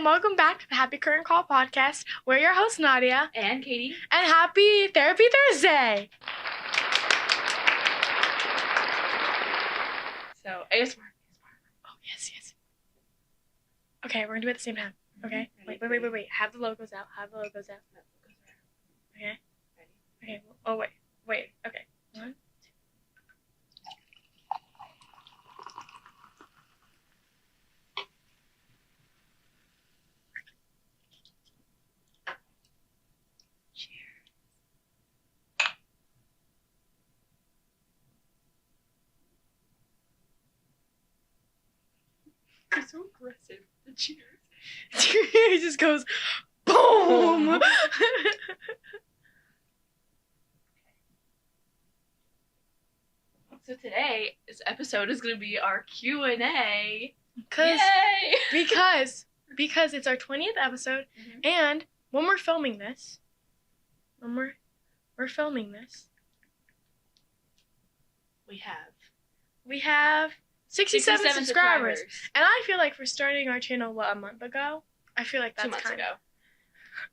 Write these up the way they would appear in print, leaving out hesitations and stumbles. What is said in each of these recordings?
welcome back to the Happy Current Call podcast. We're your hosts, Nadia. And Katie. And happy Therapy Thursday! So, ASMR. Oh, yes. Okay, we're gonna do it at the same time. Okay? Wait. Have the logos out. Okay? Okay. Oh, wait. Okay. 1, 2. You're so aggressive. The cheers. It just goes boom. So today, this episode is going to be our Q&A. Yay! because it's our 20th episode, and when we're filming this, we have 67 subscribers. And I feel like for starting our channel, a month ago? I feel like that's 2 months ago.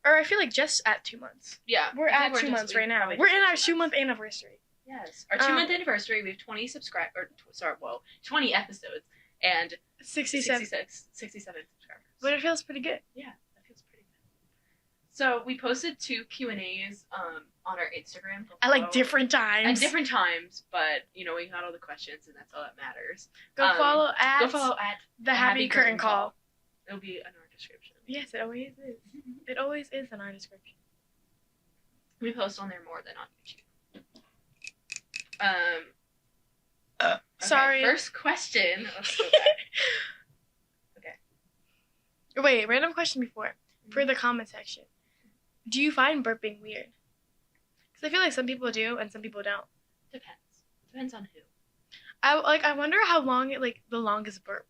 Or I feel like just at 2 months. Yeah. We're at 2 months right now. We're in our 2-month anniversary. Yes. Our 2-month anniversary, we have 20 episodes and 67 subscribers. But it feels pretty good. Yeah, that feels pretty good. So we posted 2 Q&As on our Instagram. At like different times. At different times, but we got all the questions and that's all that matters. Go follow at the Happy Curtain Call. It'll be in our description. Yes, it always is. It always is in our description. We post on there more than on YouTube. Okay, sorry. First question. Let's go back. Okay. Wait, random question before. For the comment section. Do you find burping weird? Because I feel like some people do and some people don't. Depends on who. I wonder how long the longest burp.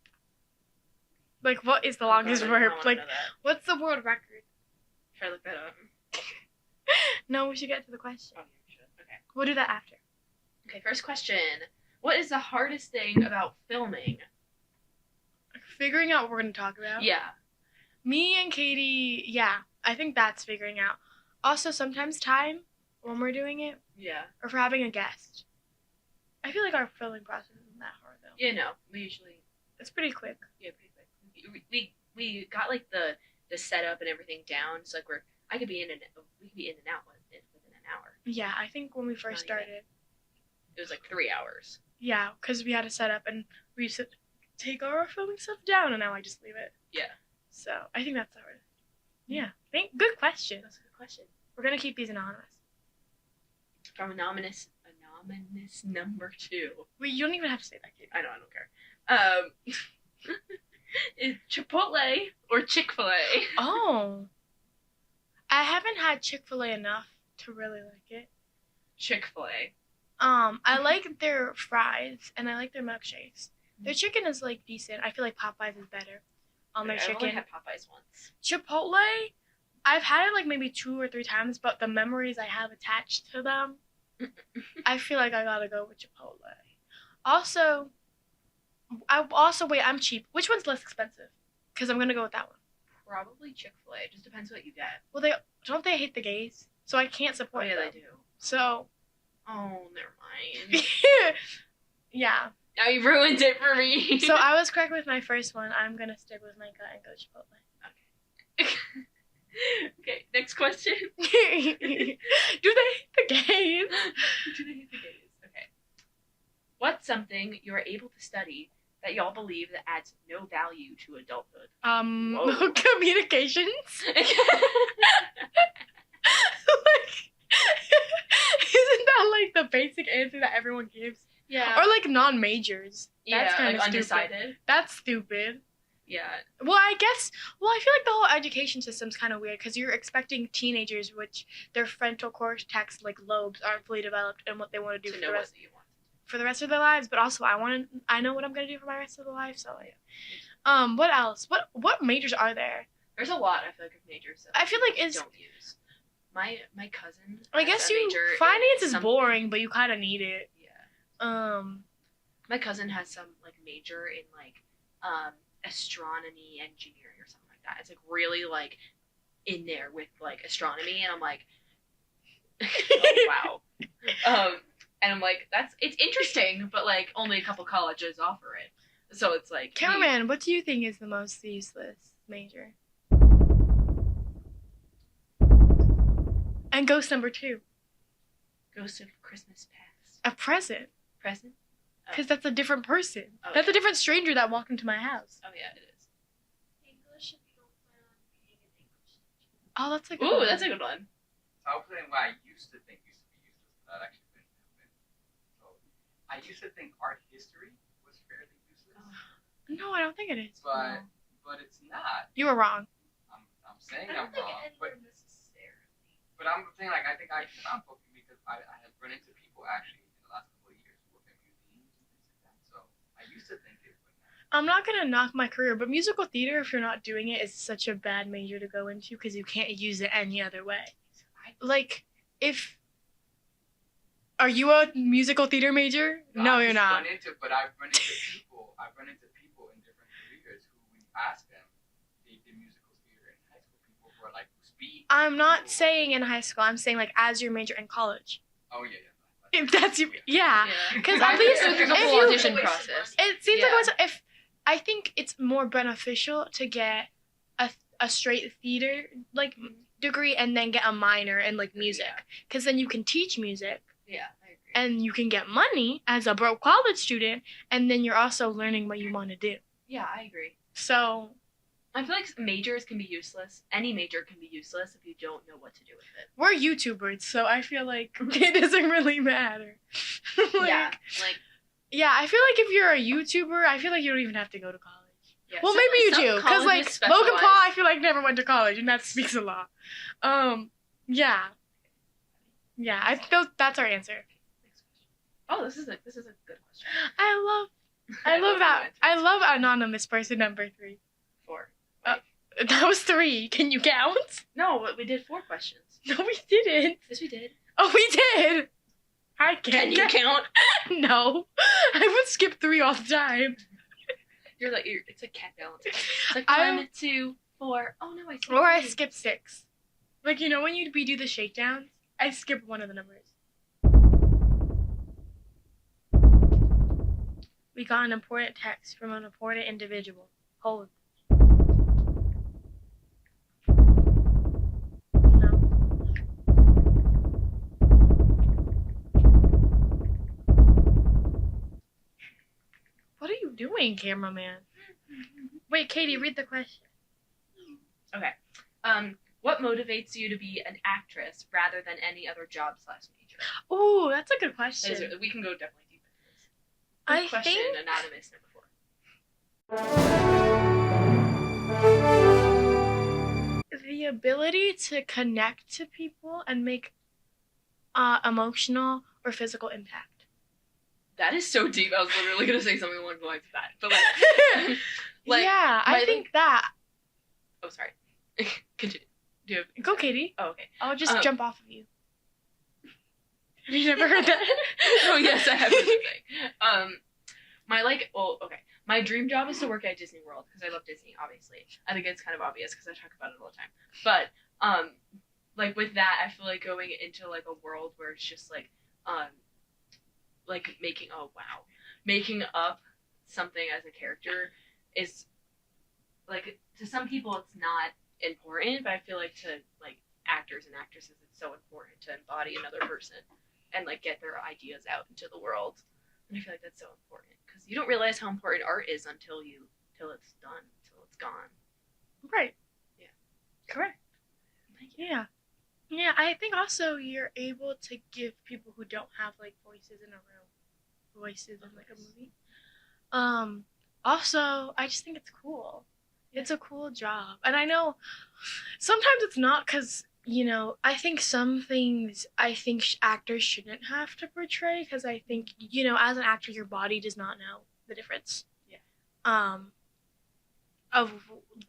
Like, what is the longest burp? Like, what's the world record? Try to look that up. No, we should get to the question. Oh, you should. Okay. We'll do that after. Okay, first question. What is the hardest thing about filming? Figuring out what we're going to talk about? Yeah. Me and Katie, yeah. I think that's figuring out. Also, sometimes time when we're doing it. Yeah. Or for having a guest. I feel like our filming process isn't that hard, though. Yeah, no. We usually... It's pretty quick. Yeah, pretty quick. We got, the setup and everything down. So, we could be in and out within an hour. Yeah, I think when we first started... It was 3 hours. Yeah, because we had to set up and we used to take our filming stuff down, and now I just leave it. Yeah. So I think that's the hardest. Yeah. Good question. That's a good question. We're gonna keep these anonymous. From anonymous number 2. Wait, you don't even have to say that, Katie. I know, I don't care. Is Chipotle or Chick-fil-A? Oh. I haven't had Chick-fil-A enough to really like it. Chick-fil-A. I like their fries and I like their milkshakes. Their chicken is decent. I feel like Popeyes is better on their chicken. I've only had Popeyes once. Chipotle, I've had it maybe 2 or 3 times, but the memories I have attached to them, I feel like I gotta go with Chipotle. Also, wait, I'm cheap. Which one's less expensive? Because I'm gonna go with that one. Probably Chick-fil-A. It just depends what you get. Well, they hate the gays, so I can't support them. Oh, yeah, they do. So. Oh, never mind. Yeah. Now you ruined it for me. So I was correct with my first one. I'm gonna stick with my gut and go Chipotle. Okay. Okay, next question. Do they hate the gays? Do they hate the gays? Okay. What's something you are able to study that y'all believe that adds no value to adulthood? Communications. Isn't that the basic answer that everyone gives? Yeah. Or non-majors. That's kind of undecided. That's stupid. Yeah. Well, I feel like the whole education system's kind of weird because you're expecting teenagers, which their frontal cortex lobes aren't fully developed, and what they want to do for the rest of their lives. But also, I know what I'm gonna do for my rest of the life. So yeah. What else? What majors are there? There's a lot. I feel like of majors. I feel like don't use. My cousin. I guess finance is boring, but you kind of need it. Yeah. My cousin has some major in astronomy engineering or something like that. It's like really like in there with like astronomy, and I'm like, oh wow. And I'm like, it's interesting, but like only a couple colleges offer it. So it's like, Cameraman, what do you think is the most useless major? And ghost number 2. Ghost of Christmas Past. A present. Present? Because that's a different person. Oh, That's a different stranger that walked into my house. Oh yeah, it is. English if you don't plan on being an English teacher. Oh, that's a good Ooh, one. that's a good one. So I was saying what I used to think used to be useless, but that actually didn't happen. So I used to think art history was fairly useless, No, I don't think it is. but it's not. You were wrong. I'm saying I I'm don't think wrong, anyone necessarily. but I'm saying like I think I found booking because I have run into people actually in the last couple of years who work at museums and things like that. So I used to think it, but now. I'm not gonna knock my career, but musical theater, if you're not doing it, is such a bad major to go into because you can't use it any other way. Like, are you a musical theater major? No, you're not. But I've run into people in different careers who we ask them they did musical theater in high school. People who are like speed. I'm not saying in high school. I'm saying like as your major in college. Oh yeah. If that's your, yeah. Because at There's least a whole audition process. it seems Yeah. like if I think it's more beneficial to get a straight theater like degree and then get a minor in like music, because then you can teach music Yeah, I agree. and you can get money as a broke college student, and then you're also learning what you want to do. Yeah, I agree. So I feel like majors can be useless. Any major can be useless if you don't know what to do with it. we're YouTubers, so I feel like it doesn't really matter. Yeah, like Yeah, I feel like if you're a YouTuber, I feel like you don't even have to go to college. yeah. Well, some- maybe you some do, because like colleges Logan specialize- Paul, I feel like never went to college, and that speaks a lot. Yeah, I feel that's our answer. Oh, this is a good question. I love your that. answers. I love anonymous person number 3. 4. That was 3. Can you count? No, we did 4 questions. No, we didn't. Yes, we did. Oh, we did. I Can can't. you count? No, I would skip 3 all the time. It's a cat balance. It's like I- 1, 2, 4. Oh no, I skipped Or I 3. skip 6. Like, you know when we do the shakedowns, I skip one of the numbers. We got an important text from an important individual. Hold. No. What are you doing, cameraman? Wait, Katie, read the question. What motivates you to be an actress rather than any other job / major? Ooh, that's a good That question. is we can go definitely deep into this. I Good question, think anonymous number 4. the ability to connect to people and make emotional or physical impact. That is so deep. I was literally gonna say something along the lines of that, but like, yeah, I my- think that. oh sorry. Continue. Do you have, Go, Katie. oh okay. I'll just jump off of you. Have you never heard that? Oh yes, I have heard the thing. My dream job is to work at Disney World because I love Disney. Obviously, I think it's kind of obvious because I talk about it all the time. But like with that, I feel like going into like a world where it's just like making up something as a character is like to some people it's not important, but I feel like to like actors and actresses it's so important to embody another person and like get their ideas out into the world. And I feel like that's so important because you don't realize how important art is until it's done, until it's gone. Right. Yeah. Correct. Yeah. Yeah, I think also you're able to give people who don't have like voices in a room, voices in like a movie. Also, I just think it's cool. It's a cool job. And I know sometimes it's not because, you know, I think some things actors shouldn't have to portray because I think, you know, as an actor, your body does not know the difference. Yeah. Of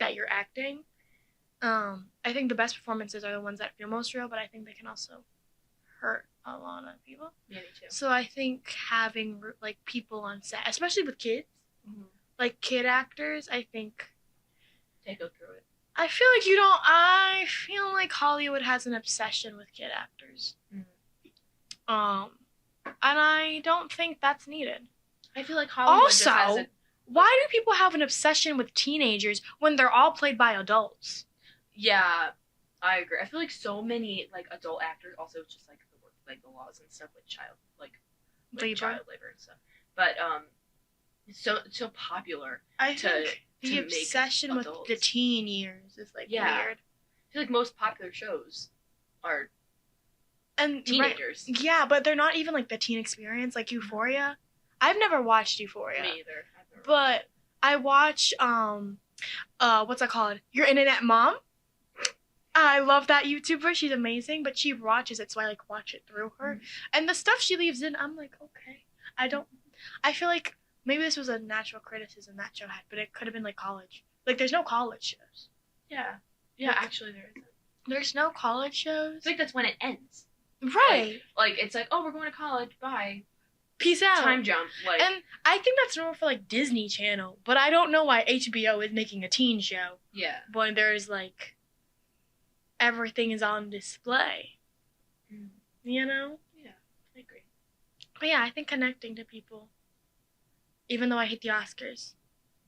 that you're acting. I think the best performances are the ones that feel most real, but I think they can also hurt a lot of people. Yeah, me too. So I think having like people on set, especially with kids, like kid actors, I think They go through it. I feel like you don't. I feel like Hollywood has an obsession with kid actors. And I don't think that's needed. I feel like Hollywood just has Also, why do people have an obsession with teenagers when they're all played by adults? Yeah, I agree. I feel like so many like adult actors also just like the work, like the laws and stuff with child labor and stuff. But it's so popular. I think the to obsession with adults. the teen years is like weird. I feel like most popular shows are And teenagers. Right, yeah, but they're not even like the teen experience, like Euphoria. I've never watched Euphoria. Me either. But I watch what's that called? Your Internet Mom. I love that YouTuber. She's amazing, but she watches it, so I like watch it through her. And the stuff she leaves in, I'm like, okay. I feel like maybe this was a natural criticism that show had, but it could have been like college. Like there's no college shows. Yeah. Yeah, actually there isn't. There's no college shows. I think that's when it ends. Right. Like it's like, oh, we're going to college. Bye. Peace out. Time jump. Like, and I think that's normal for like Disney Channel, but I don't know why HBO is making a teen show. Yeah. When there's like everything is on display. You know? Yeah, I agree. But yeah, I think connecting to people, even though I hate the Oscars,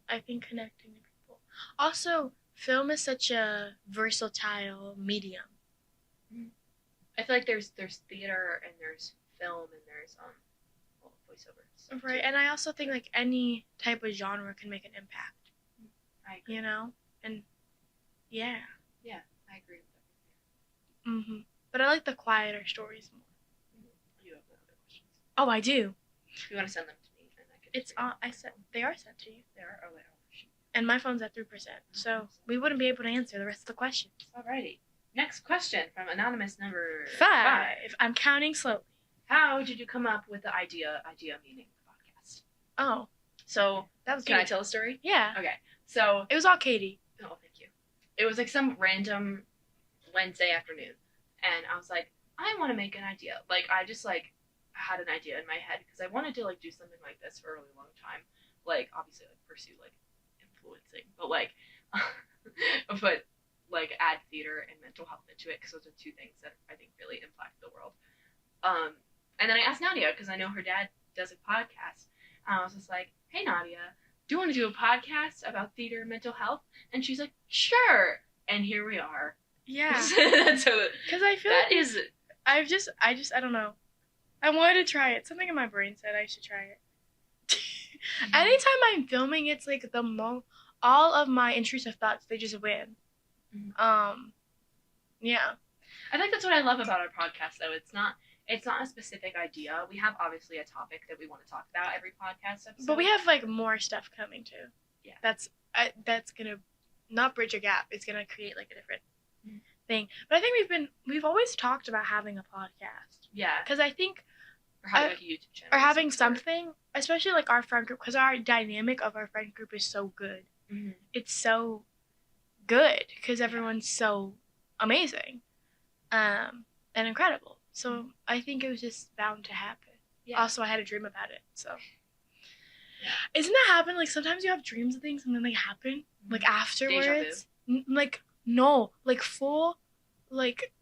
I think connecting to people. Also, film is such a versatile medium. I feel like there's theater and there's film and there's voiceovers. Right, and I also think like any type of genre can make an impact. I agree. You know? And yeah. Yeah, I agree with that. But I like the quieter stories more. You have no other questions. Oh, I do. If you want to send them to me, then I can. It's I said they are sent to you. They are. Oh, wait, shoot. And my phone's at 3%, so we wouldn't be able to answer the rest of the questions. Alrighty. Next question from anonymous number 5. I'm counting slowly. How did you come up with the idea meaning podcast? Oh, so that was. Can I tell a story? Yeah. Okay. So it was all Katie. Oh, thank you. It was like some random Wednesday afternoon, and I was like, I want to make an idea. Like I just like had an idea in my head because I wanted to like do something like this for a really long time. Like obviously like pursue like influencing, but like but like add theater and mental health into it because those are two things that I think really impact the world. And then I asked Nadia because I know her dad does a podcast. And I was just like, hey Nadia, do you want to do a podcast about theater and mental health? And she's like, sure. And here we are. Yeah. So because I feel that like is I don't know. I wanted to try it. Something in my brain said I should try it. Anytime I'm filming, it's like all of my intrusive thoughts, they just win. Yeah. I think that's what I love about our podcast, though. It's not a specific idea. We have obviously a topic that we want to talk about every podcast episode. But we have like more stuff coming too. Yeah. That's gonna not bridge a gap. It's gonna create like a different thing. But I think we've always talked about having a podcast. Yeah. Because I think or having like a YouTube channel. Or having something, especially like our friend group, because our dynamic of our friend group is so good. Mm-hmm. It's so good because everyone's so amazing, and incredible. So I think it was just bound to happen. Yeah. Also, I had a dream about it. So isn't that happen? Like sometimes you have dreams of things and then they happen like afterwards. Like no, like full, like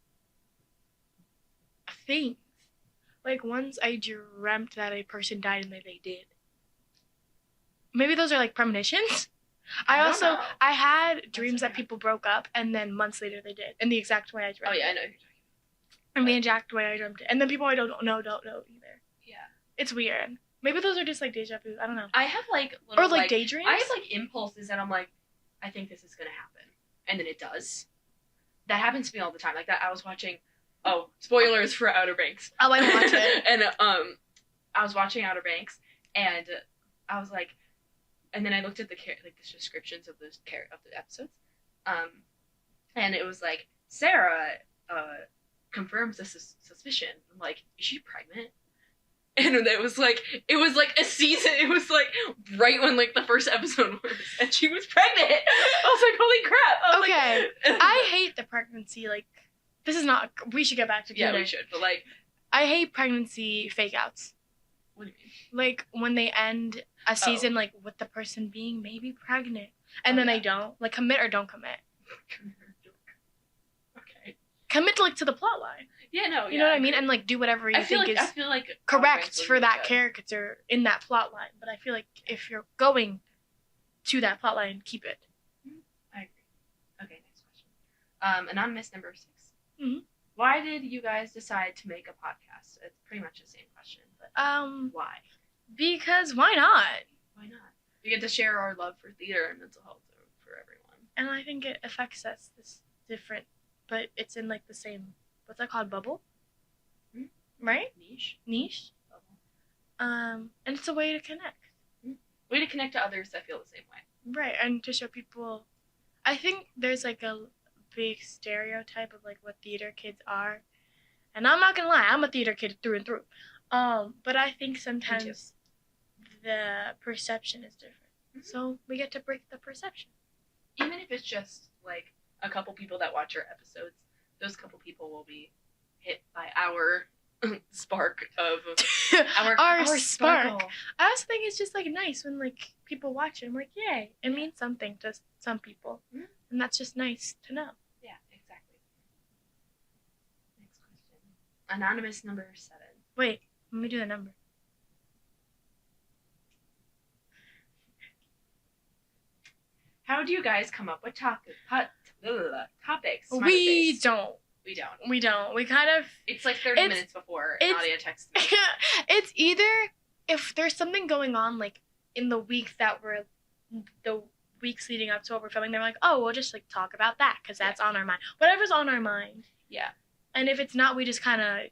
things. Like once I dreamt that a person died and they did. Maybe those are like premonitions. I had dreams that people broke up and then months later they did in the exact way I dreamt. Oh yeah, I know who you're talking about. In the exact way I dreamt it. And then people I don't know either. Yeah. It's weird. Maybe those are just like deja vu. I don't know. I have like little, or like daydreams. I have like impulses that I'm like, I think this is gonna happen, and then it does. That happens to me all the time. Like that, I was watching. Oh, spoilers for Outer Banks. Oh, I didn't watch it. And I was watching Outer Banks, and I was like, and then I looked at the descriptions of the episodes, and it was like Sarah confirms a suspicion. I'm like, is she pregnant? And it was like a season. It was like right when like the first episode was, and she was pregnant. I was like, holy crap! Okay, I hate the pregnancy. Like, this is not. We should get back to QNA. Yeah, we should. But like, I hate pregnancy fake outs. What do you mean? Like when they end a season like with the person being maybe pregnant, and then they don't like commit or don't commit. Okay. Commit to the plot line. Yeah, no. You know what I mean? And like do whatever you think is correct for that character in that plot line. But I feel like if you're going to that plot line, keep it. I agree. Okay, next question. Anonymous number 6. Mm-hmm. Why did you guys decide to make a podcast? It's pretty much the same question, but why? Because why not? Why not? We get to share our love for theater and mental health for everyone. And I think it affects us this different, but it's in like the same, what's that called, bubble? Mm-hmm. Right? Niche. Bubble. And it's a way to connect. Way to connect to others that feel the same way. Right, and to show people, I think there's like a big stereotype of like what theater kids are, and I'm not gonna lie, I'm a theater kid through and through. But I think sometimes the perception is different, so we get to break the perception. Even if it's just like a couple people that watch our episodes, those couple people will be hit by our spark of our spark. sparkle. I also think it's just like nice when like people watch it. I'm like, yay! It means something to some people, and that's just nice to know. Yeah, exactly. Next question. Anonymous number 7. Wait, let me do the number. How do you guys come up with topics? We don't. We kind of... It's like 30 minutes before Nadia texts me. It's either if there's something going on, like, in the weeks the weeks leading up to what we're filming, they're like, oh, we'll just, like, talk about that, because that's on our mind. Whatever's on our mind. Yeah. And if it's not, we just kind of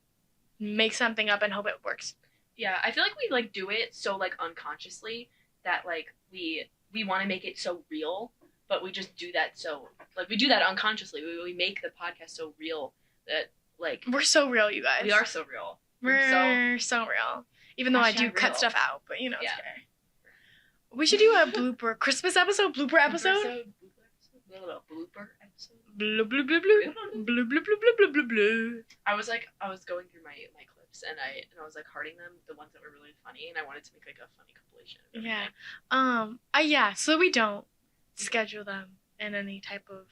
make something up and hope it works. Yeah, I feel like we, like, do it so, like, unconsciously that, like, we want to make it so real, but we just do that so, like, we do that unconsciously. We make the podcast so real that, like... We're so real, you guys. We are so real. We're so real. Even though I do cut stuff out, but, you know, it's okay. We should do a Christmas episode, blooper episode. Blooper episode. Blue, blue, blue, blue. Blue, blue, blue, blue, blue, blue, blue. I was going through my clips, and I was, like, hearting them, the ones that were really funny, and I wanted to make, like, a funny compilation of everything. Yeah, so we don't schedule them in any type of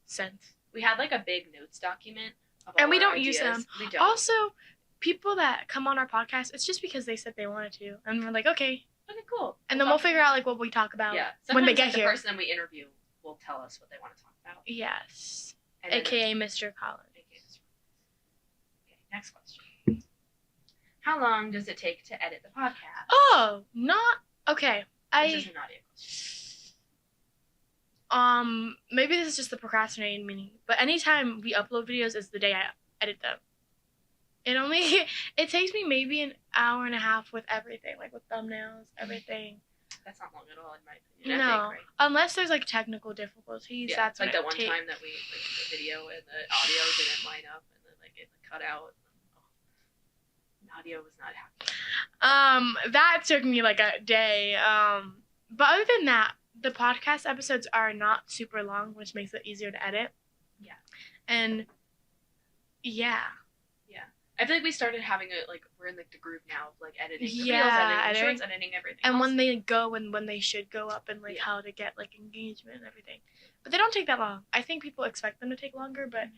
sense. We had, like, a big notes document of all and we our don't ideas. use them. We don't. Also, people that come on our podcast, it's just because they said they wanted to, and we're like, okay. Okay, cool. And then we'll figure out, like, what we talk about when they get here. The person we interview will tell us what they want to talk about. Yes. AKA Mr. Collins. Okay, next question. How long does it take to edit the podcast? Oh, okay. This is a Nadia question. Maybe this is just the procrastinating meaning, but anytime we upload videos is the day I edit them. It takes me maybe an hour and a half with everything, like with thumbnails, everything. That's not long at all, in my opinion. No, I think, right? Unless there's like technical difficulties. Yeah, that's like that one time that we the video and the audio didn't line up, and then like it cut out. Nadia was not happy. That took me like a day. But other than that, the podcast episodes are not super long, which makes it easier to edit. Yeah. And yeah. I feel like we started having we're in like the groove now of like editing the reels, editing shorts, editing everything. And else. when they go and when they should go up and like how to get like engagement and everything. But they don't take that long. I think people expect them to take longer, but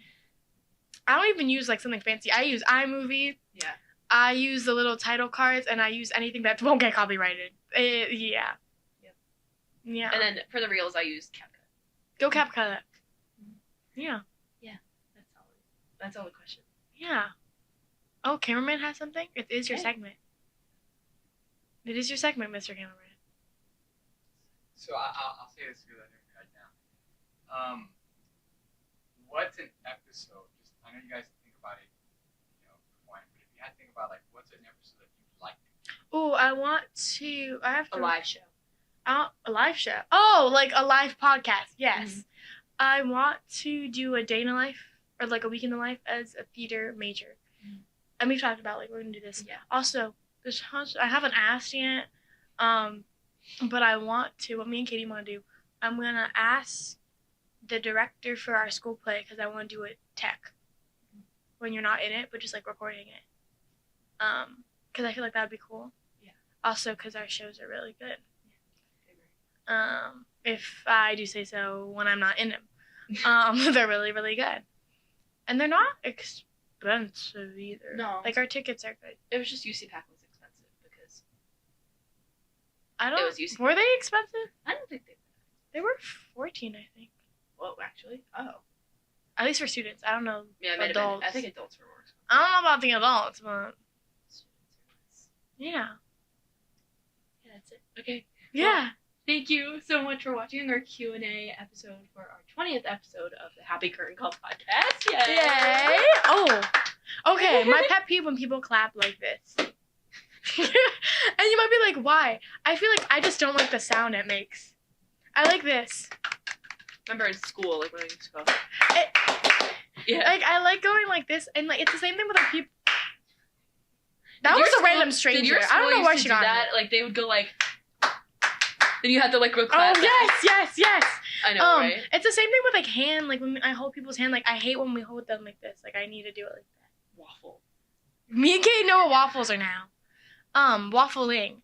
I don't even use like something fancy. I use iMovie. Yeah. I use the little title cards, and I use anything that won't get copyrighted. Yeah. Yep. Yeah. And then for the reels, I use CapCut. Go CapCut. Yeah. Yeah. That's all the question. Yeah. Oh, cameraman has something? It is your segment. It is your segment, Mr. Cameraman. So I'll say this right now. What's an episode? Just I know you guys think about it, beforehand, but if you had to think about like what's an episode that you'd like? Oh, I have to. A live show. A live show. Oh, like a live podcast. Yes. Mm-hmm. I want to do a day in the life or like a week in the life as a theater major. And we've talked about, like, we're going to do this. Yeah. Also, I haven't asked yet, but I want to, what me and Katie want to do, I'm going to ask the director for our school play, because I want to do it tech, when you're not in it, but just, like, recording it. Because I feel like that would be cool. Yeah. Also, because our shows are really good. Yeah. If I do say so when I'm not in them. They're really, really good. And they're not expensive either. No. Like, our tickets are good. It was just UC Pack was expensive because It was UC Were they expensive? I don't think They were $14, I think. Whoa, actually? Oh. At least for students. I don't know. Yeah, it might have adults. been. I think adults were more expensive. I don't know about the adults, but yeah. Yeah, that's it. Okay. Yeah. Thank you so much for watching our Q&A episode for our 20th episode of the Happy Curtain Call podcast. Yay! Yay! Oh, okay. My pet peeve when people clap like this. And you might be like, why? I feel like I just don't like the sound it makes. I like this. Remember in school, like when we used to go. Yeah. Like, I like going like this, and like it's the same thing with like people. That Did was your a random school- stranger. Did your I school don't know used why to she do got that. it. Like they would go like. Then you had to like go clap. Oh yes. I know, right? It's the same thing with like hand. Like when I hold people's hand, like I hate when we hold them like this. Like I need to do it like that. Waffle. Me and Katie know what waffles are now. Waffling,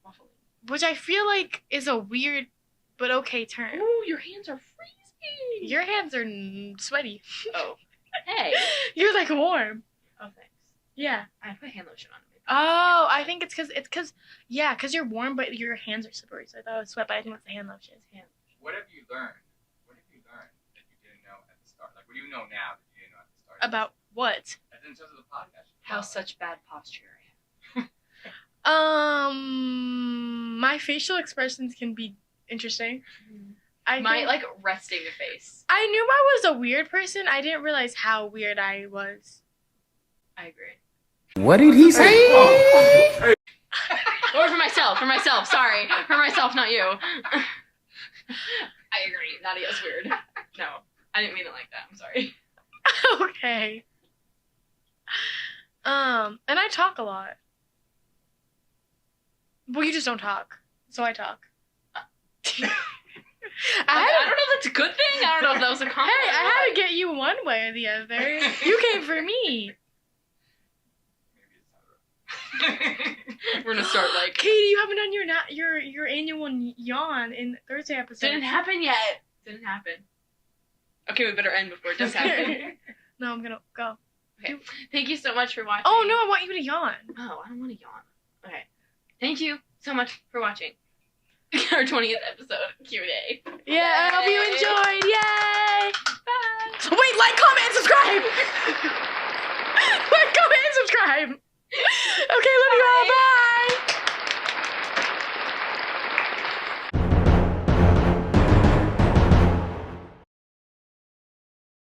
which I feel like is a weird but okay term. Ooh, your hands are freezing. Your hands are sweaty. Oh. Hey. You're like warm. Oh, thanks. Yeah. I put hand lotion on. Oh, I think it's because you're warm, but your hands are slippery. So I thought it was sweat, but I think it's the hand lotion. What have you learned? What have you learned that you didn't know at the start? Like, what do you know now that you didn't know at the start? About what? As in terms of the podcast. How such bad posture I have. My facial expressions can be interesting. My like resting face. I knew I was a weird person. I didn't realize how weird I was. I agree. What did he say? Or for myself, sorry. For myself, not you. I agree. Nadia's weird. No, I didn't mean it like that. I'm sorry. Okay. And I talk a lot. Well, you just don't talk. So I talk. I don't know if that's a good thing. I don't know if that was a compliment. Hey, I had to get you one way or the other. You came for me. We're gonna start like. Katie, you haven't done your annual yawn in Thursday episode. Didn't happen yet. Didn't happen. Okay, we better end before it does happen. No, I'm gonna go. Okay. Thank you so much for watching. Oh no, I want you to yawn. Oh, I don't want to yawn. Okay. Thank you so much for watching our 20th episode Q&A. Yeah, I hope you enjoyed. Yay! Bye. Wait, like, comment, and subscribe. Like, comment, and subscribe. Okay, love you all. Bye.